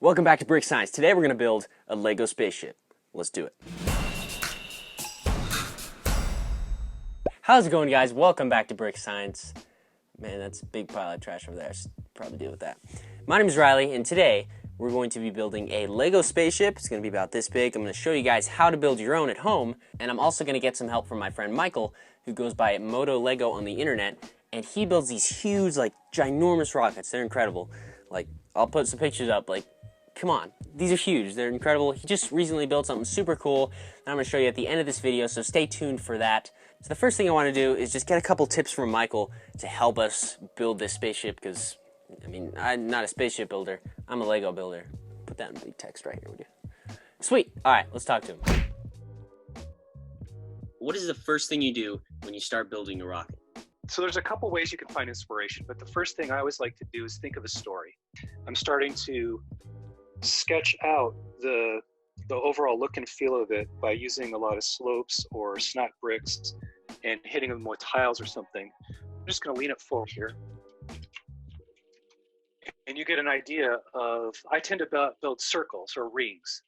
Welcome back to Brick Science. Today we're going to build a LEGO spaceship. Let's do it. How's it going, guys? Welcome back to Brick Science. Man, that's a big pile of trash over there. I should probably deal with that. My name is Riley, and today we're going to be building a LEGO spaceship. It's going to be about this big. I'm going to show you guys how to build your own at home, and I'm also going to get some help from my friend Michael, who goes by Moto Lego on the internet, and he builds these huge, ginormous rockets. They're incredible. I'll put some pictures up, come on, these are huge, they're incredible. He just recently built something super cool that I'm going to show you at the end of this video, so stay tuned for that. So the first thing I want to do is just get a couple tips from Michael to help us build this spaceship, because, I'm not a spaceship builder, I'm a Lego builder. Put that in big text right here, would you? Sweet, alright, let's talk to him. What is the first thing you do when you start building a rocket? So there's a couple ways you can find inspiration, but the first thing I always like to do is think of a story. I'm starting to sketch out the overall look and feel of it by using a lot of slopes or snot bricks and hitting them with tiles or something. I'm just going to lean it forward here. And you get an idea of, I tend to build circles or rings.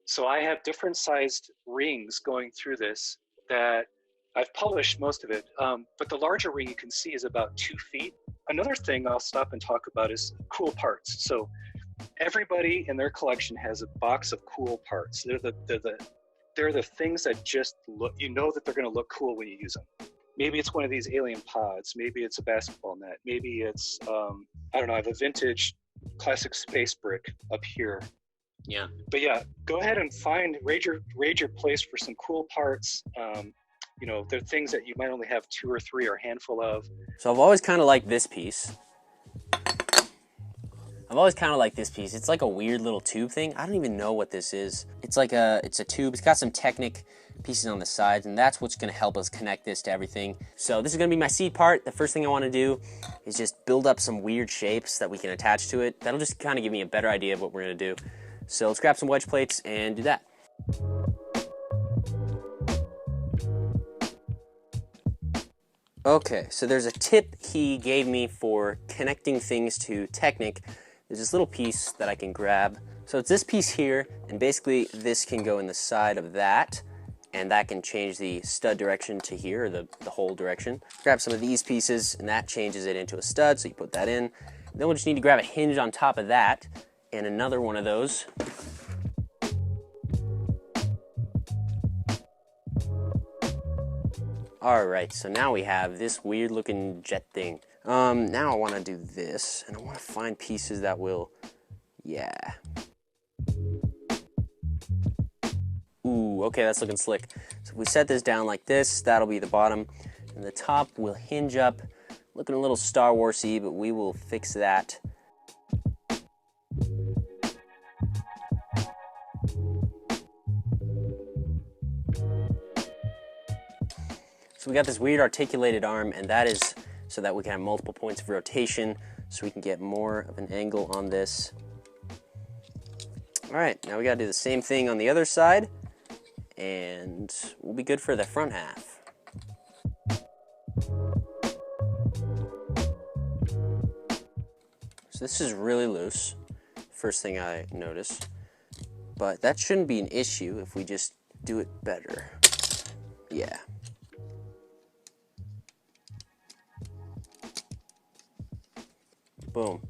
So I have different sized rings going through this that I've published most of it, but the larger ring you can see is about 2 feet. Another thing I'll stop and talk about is cool parts. So everybody in their collection has a box of cool parts. They're the things that just look, that they're going to look cool when you use them. Maybe it's one of these alien pods. Maybe it's a basketball net. Maybe it's, I don't know, I have a vintage classic space brick up here. Yeah. But yeah, go ahead and raid your place for some cool parts. They're things that you might only have 2 or 3 or a handful of. So I've always kind of liked this piece. It's like a weird little tube thing. I don't even know what this is. It's a tube. It's got some Technic pieces on the sides, and that's what's going to help us connect this to everything. So this is going to be my seed part. The first thing I want to do is just build up some weird shapes that we can attach to it. That'll just kind of give me a better idea of what we're going to do. So let's grab some wedge plates and do that. Okay, so there's a tip he gave me for connecting things to Technic. There's this little piece that I can grab. So it's this piece here, and basically this can go in the side of that, and that can change the stud direction to here, or the hole direction. Grab some of these pieces, and that changes it into a stud, so you put that in. Then we'll just need to grab a hinge on top of that, and another one of those. Alright, so now we have this weird looking jet thing. Now I want to do this, and I want to find pieces that will, yeah. Ooh, okay, that's looking slick. So if we set this down like this, that'll be the bottom, and the top will hinge up. Looking a little Star Wars-y, but we will fix that. So we got this weird articulated arm, and that is so that we can have multiple points of rotation, so we can get more of an angle on this. All right, now we gotta do the same thing on the other side, and we'll be good for the front half. So this is really loose, first thing I notice, but that shouldn't be an issue if we just do it better. Yeah. Boom.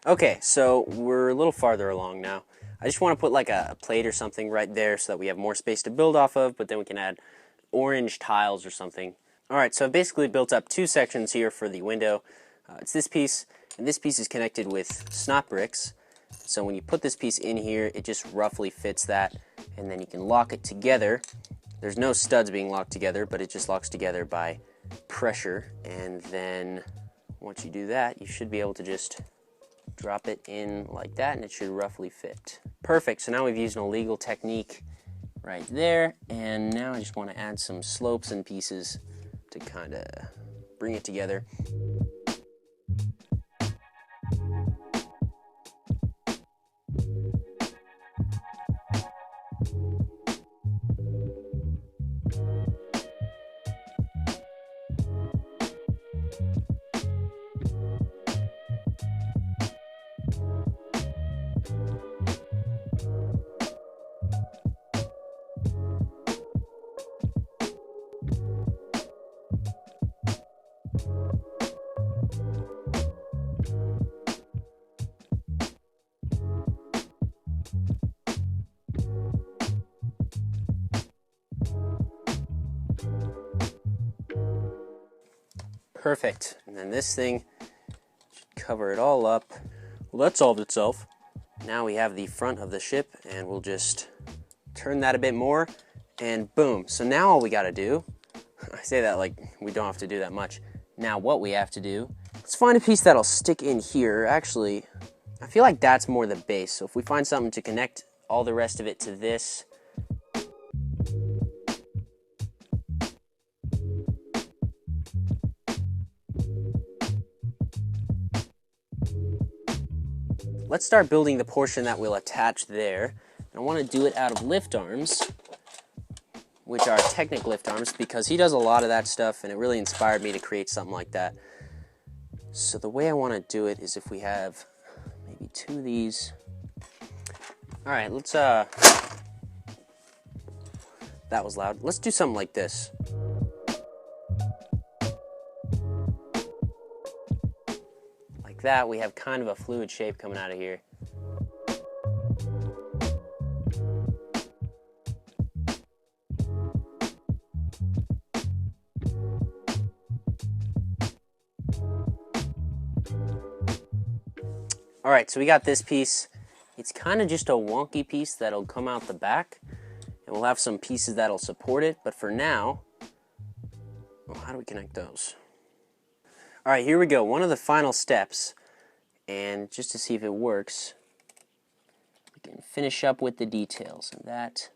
Okay, so we're a little farther along now. I just want to put a plate or something right there so that we have more space to build off of, but then we can add orange tiles or something. Alright, so I've basically built up 2 sections here for the window. It's this piece, and this piece is connected with snot bricks. So when you put this piece in here, it just roughly fits that, and then you can lock it together. There's no studs being locked together, but it just locks together by pressure, and then once you do that, you should be able to just drop it in like that, and it should roughly fit. Perfect, so now we've used an illegal technique right there, and now I just want to add some slopes and pieces to kind of bring it together. Perfect. And then this thing should cover it all up. Well, that solved itself. Now we have the front of the ship, and we'll just turn that a bit more, and boom. So now all we gotta do, I say that like we don't have to do that much. Now what we have to do, let's find a piece that'll stick in here. Actually, I feel like that's more the base. So if we find something to connect all the rest of it to this, let's start building the portion that we'll attach there. I want to do it out of lift arms, which are Technic lift arms, because he does a lot of that stuff and it really inspired me to create something like that. So the way I want to do it is if we have maybe 2 of these. All right, let's, that was loud. Let's do something like this. Like that, we have kind of a fluid shape coming out of here. All right, so we got this piece. It's kind of just a wonky piece that'll come out the back, and we'll have some pieces that'll support it, but for now, well, how do we connect those? All right, here we go, one of the final steps, and just to see if it works, we can finish up with the details, and that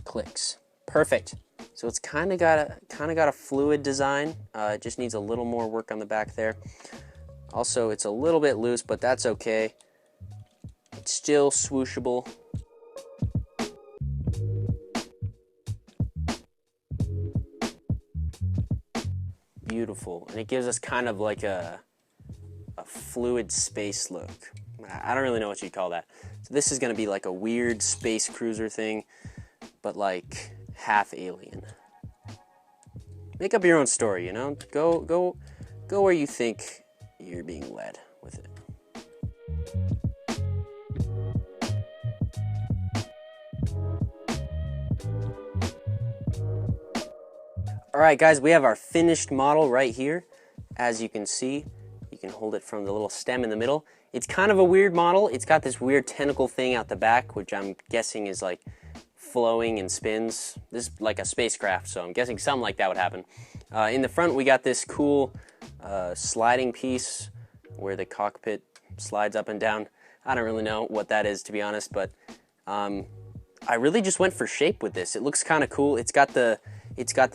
clicks. Perfect. So it's kind of got a fluid design. It just needs a little more work on the back there. Also, it's a little bit loose, but that's okay. It's still swooshable. Beautiful, and it gives us kind of like a fluid space look. I don't really know what you'd call that. So this is gonna be like a weird space cruiser thing, but like half alien. Make up your own story, you know? Go where you think you're being led with it. All right, guys, we have our finished model right here. As you can see, you can hold it from the little stem in the middle. It's kind of a weird model. It's got this weird tentacle thing out the back, which I'm guessing is like flowing and spins. This is like a spacecraft, so I'm guessing something like that would happen. In the front, we got this cool sliding piece where the cockpit slides up and down. I don't really know what that is, to be honest, but I really just went for shape with this. It looks kind of cool. It's got the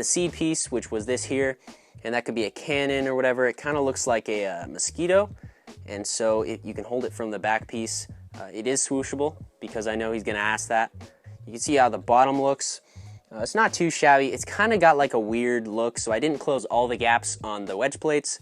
C piece, which was this here, and that could be a cannon or whatever. It kind of looks like a mosquito, and so you can hold it from the back piece. It is swooshable, because I know he's gonna ask that. You can see how the bottom looks. It's not too shabby. It's kind of got like a weird look, so I didn't close all the gaps on the wedge plates,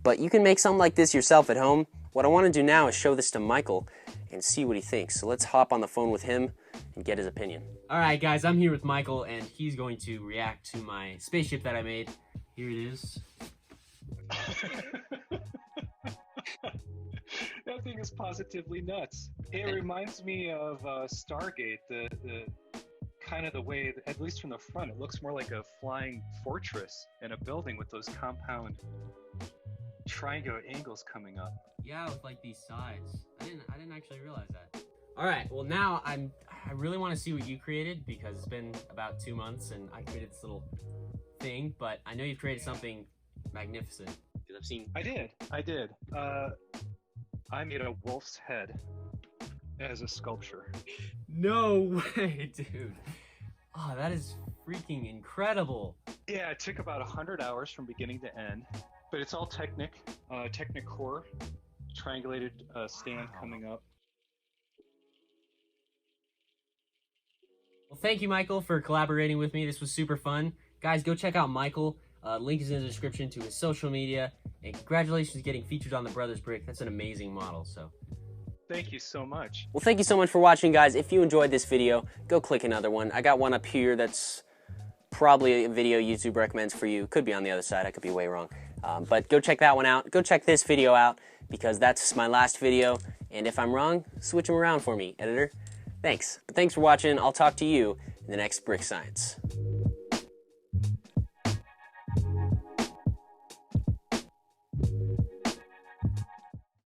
but you can make something like this yourself at home. What I want to do now is show this to Michael and see what he thinks. So let's hop on the phone with him and get his opinion. All right, guys, I'm here with Michael, and he's going to react to my spaceship that I made. Here it is. That thing is positively nuts. It reminds me of Stargate, the kind of the way, at least from the front, it looks more like a flying fortress in a building with those compound triangular angles coming up. Yeah, with like these sides. I didn't actually realize that. All right, well now I really want to see what you created, because it's been about 2 months and I created this little thing, but I know you've created something magnificent, because I've seen. I did. I made a wolf's head as a sculpture. No way, dude. Oh, that is freaking incredible. Yeah, it took about 100 hours from beginning to end, but it's all Technic core, triangulated stand coming up. Well, thank you, Michael, for collaborating with me. This was super fun. Guys, go check out Michael Link is in the description to his social media. And congratulations getting featured on the Brothers Brick. That's an amazing model. So, Thank you so much. well, thank you so much for watching, guys. If you enjoyed this video, go click another one. I got one up here that's probably a video YouTube recommends for you. Could be on the other side. I could be way wrong. But go check that one out. Go check this video out because that's my last video. And if I'm wrong, switch them around for me, editor. Thanks. But thanks for watching. I'll talk to you in the next Brick Science.